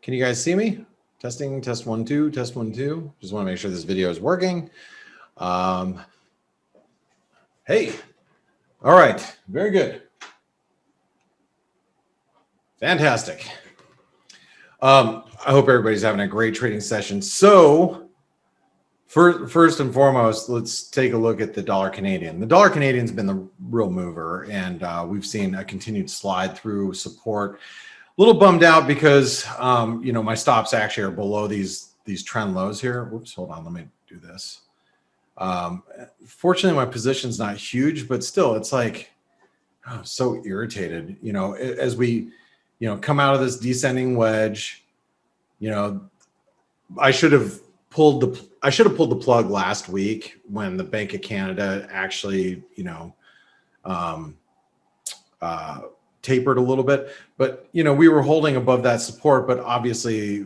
Can you guys see me? Testing, test 1, 2, test 1, 2. Just want to make sure this video is working. Hey, all right, very good. Fantastic. I hope everybody's having a great trading session. So first and foremost, let's take a look at the dollar Canadian. The dollar Canadian's been the real mover, and we've seen a continued slide through support. A little bummed out because you know, my stops actually are below these trend lows here. Whoops, hold on, let me do this. Fortunately, my position's not huge, but still, it's like, oh, so irritated. You know, as we, you know, come out of this descending wedge, you know, I should have pulled the plug last week when the Bank of Canada actually, you know, tapered a little bit, but you know, we were holding above that support, but obviously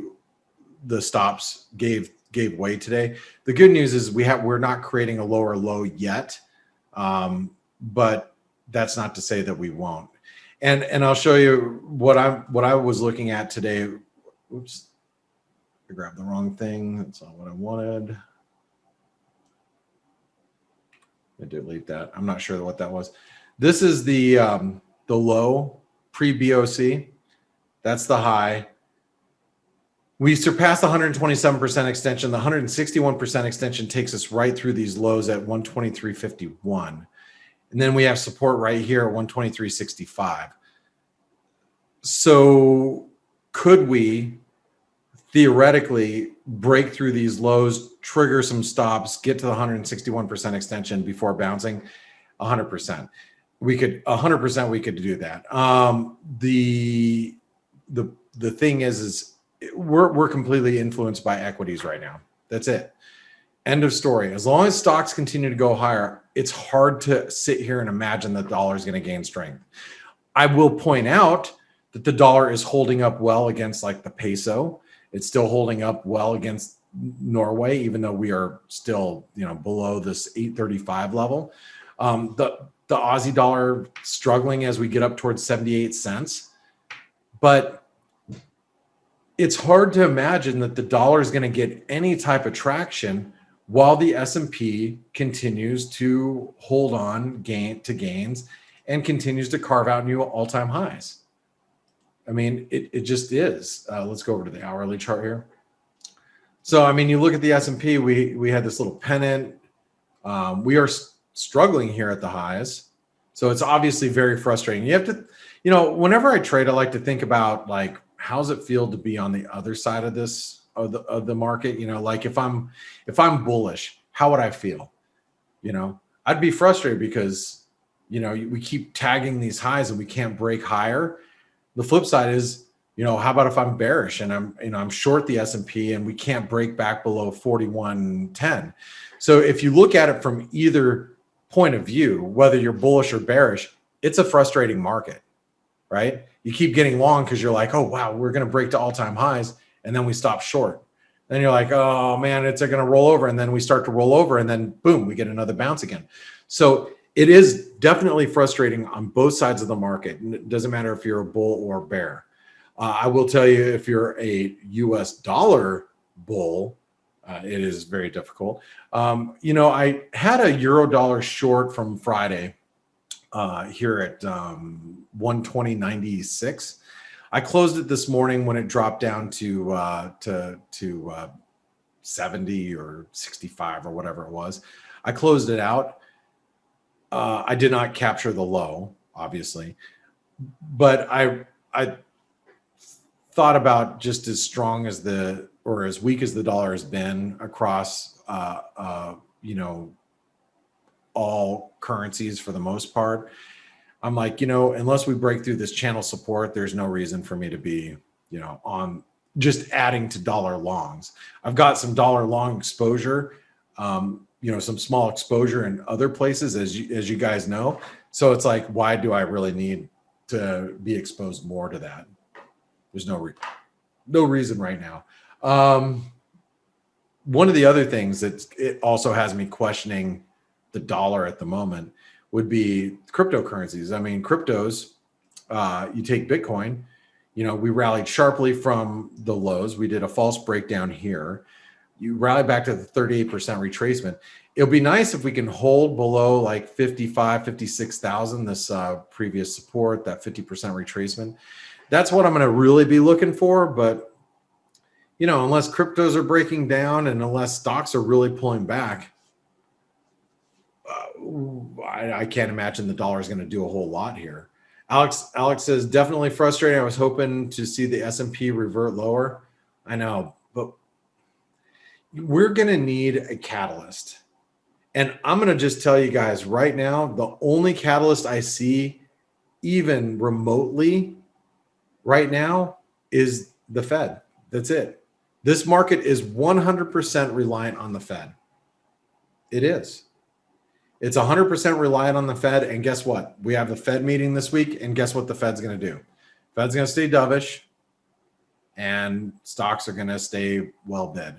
the stops gave way today. The good news is we're not creating a lower low yet, but that's not to say that we won't. And I'll show you what I was looking at today. Oops, I grabbed the wrong thing. That's not what I wanted. I delete that. I'm not sure what that was. This is the low pre-BOC. That's the high. We surpassed the 127% extension. The 161% extension takes us right through these lows at 123.51. And then we have support right here at 123.65. So could we theoretically break through these lows, trigger some stops, get to the 161% extension before bouncing? 100%. We could 100%. We could do that. The thing is we're completely influenced by equities right now. That's it. End of story. As long as stocks continue to go higher, it's hard to sit here and imagine that the dollar is going to gain strength. I will point out that the dollar is holding up well against like the peso. It's still holding up well against Norway, even though we are still, you know, below this 835 level. The Aussie dollar struggling as we get up towards 78 cents. But it's hard to imagine that the dollar is going to get any type of traction while the S&P continues to hold on to gains and continues to carve out new all-time highs. I mean, it just is. Let's go over to the hourly chart here. So, I mean, you look at the S&P, we had this little pennant. We are struggling here at the highs. So it's obviously very frustrating. You have to, you know, whenever I trade, I like to think about like, how's it feel to be on the other side of this, of the market? You know, like if I'm bullish, how would I feel? You know, I'd be frustrated because, you know, we keep tagging these highs and we can't break higher. The flip side is, you know, how about if I'm bearish and I'm short the S&P and we can't break back below 41.10? So if you look at it from either point of view, whether you're bullish or bearish, it's a frustrating market, right? You keep getting long because you're like, oh, wow, we're going to break to all-time highs. And then we stop short. Then you're like, oh, man, it's going to roll over. And then we start to roll over and then boom, we get another bounce again. So it is definitely frustrating on both sides of the market. It doesn't matter if you're a bull or bear. I will tell you, if you're a US dollar bull, it is very difficult. You know, I had a euro dollar short from Friday here at 120.96. I closed it this morning when it dropped down to 70 or 65 or whatever it was. I closed it out. I did not capture the low, obviously, but I thought about just as strong as or as weak as the dollar has been across, you know, all currencies for the most part. I'm like, you know, unless we break through this channel support, there's no reason for me to be, you know, on just adding to dollar longs. I've got some dollar long exposure, you know, some small exposure in other places, as you guys know. So it's like, why do I really need to be exposed more to that? There's no reason right now. One of the other things that it also has me questioning the dollar at the moment would be cryptocurrencies. I mean, cryptos, you take Bitcoin, we rallied sharply from the lows. We did a false breakdown here. You rally back to the 38% retracement. It'll be nice if we can hold below like 55, 56,000, this previous support, that 50% retracement. That's what I'm going to really be looking for. But, unless cryptos are breaking down and unless stocks are really pulling back, I can't imagine the dollar is going to do a whole lot here. Alex says, definitely frustrating. I was hoping to see the S&P revert lower. I know, but we're going to need a catalyst. And I'm going to just tell you guys right now, the only catalyst I see even remotely right now is the Fed. That's it. This market is 100% reliant on the Fed. It is. It's 100% reliant on the Fed. And guess what? We have the Fed meeting this week. And guess what the Fed's going to do? Fed's going to stay dovish and stocks are going to stay well bid.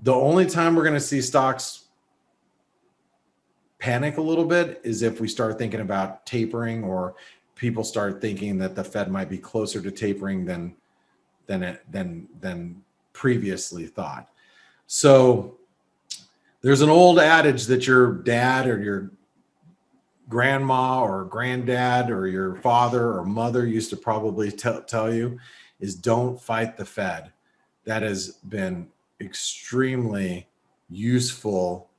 The only time we're going to see stocks panic a little bit is if we start thinking about tapering, or people start thinking that the Fed might be closer to tapering than previously thought. So there's an old adage that your dad or your grandma or granddad or your father or mother used to probably tell you is don't fight the Fed. That has been extremely useful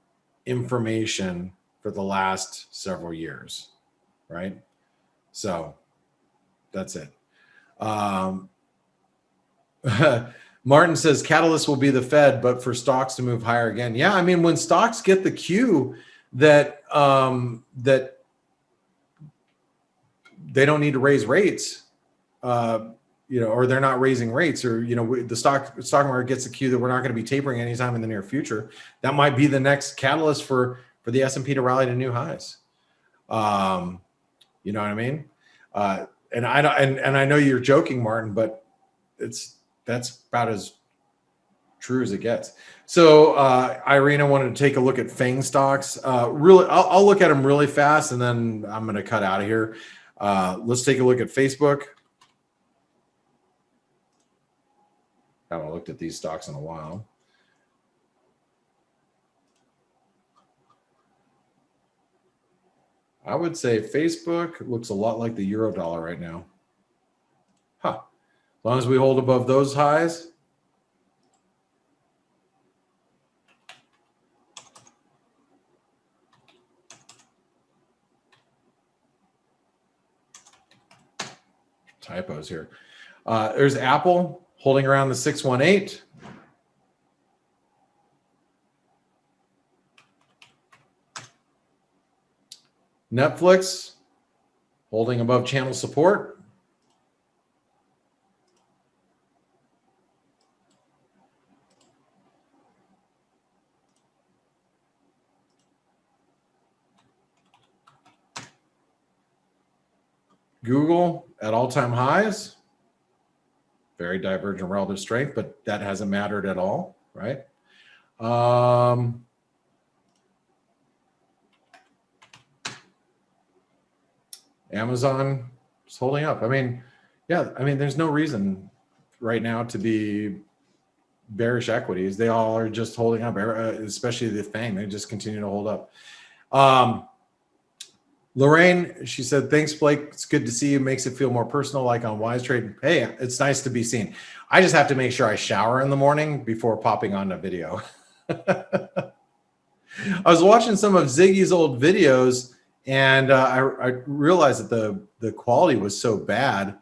information for the last several years, right? So that's it. Martin says catalyst will be the Fed, but for stocks to move higher again. Yeah, I mean, when stocks get the cue that that they don't need to raise rates, or they're not raising rates, or the stock market gets the cue that we're not going to be tapering anytime in the near future, that might be the next catalyst for the S&P to rally to new highs. You know what I mean? And I know you're joking, Martin, but that's about as true as it gets. So Irina wanted to take a look at Fang Stocks. Really, I'll look at them really fast, and then I'm going to cut out of here. Let's take a look at Facebook. I haven't looked at these stocks in a while. I would say Facebook looks a lot like the euro dollar right now. Huh. As long as we hold above those highs. Typos here. There's Apple holding around the 618. Netflix holding above channel support. Google at all-time highs. Very divergent relative strength, but that hasn't mattered at all, right? Amazon is holding up. I mean, yeah, I mean, there's no reason right now to be bearish equities. They all are just holding up, especially the Fang. They just continue to hold up. Lorraine, she said, thanks, Blake. It's good to see you. Makes it feel more personal, like on Wise Trade. Hey, it's nice to be seen. I just have to make sure I shower in the morning before popping on a video. I was watching some of Ziggy's old videos, and I realized that the quality was so bad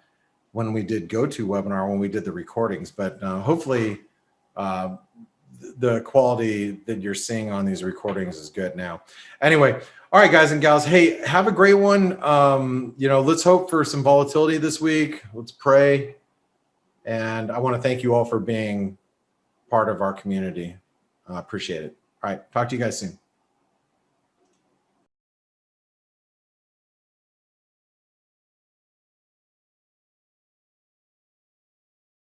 when we did GoToWebinar, when we did the recordings. But hopefully the quality that you're seeing on these recordings is good now. Anyway, all right, guys and gals. Hey, have a great one. Let's hope for some volatility this week. Let's pray. And I want to thank you all for being part of our community. Appreciate it. All right, talk to you guys soon.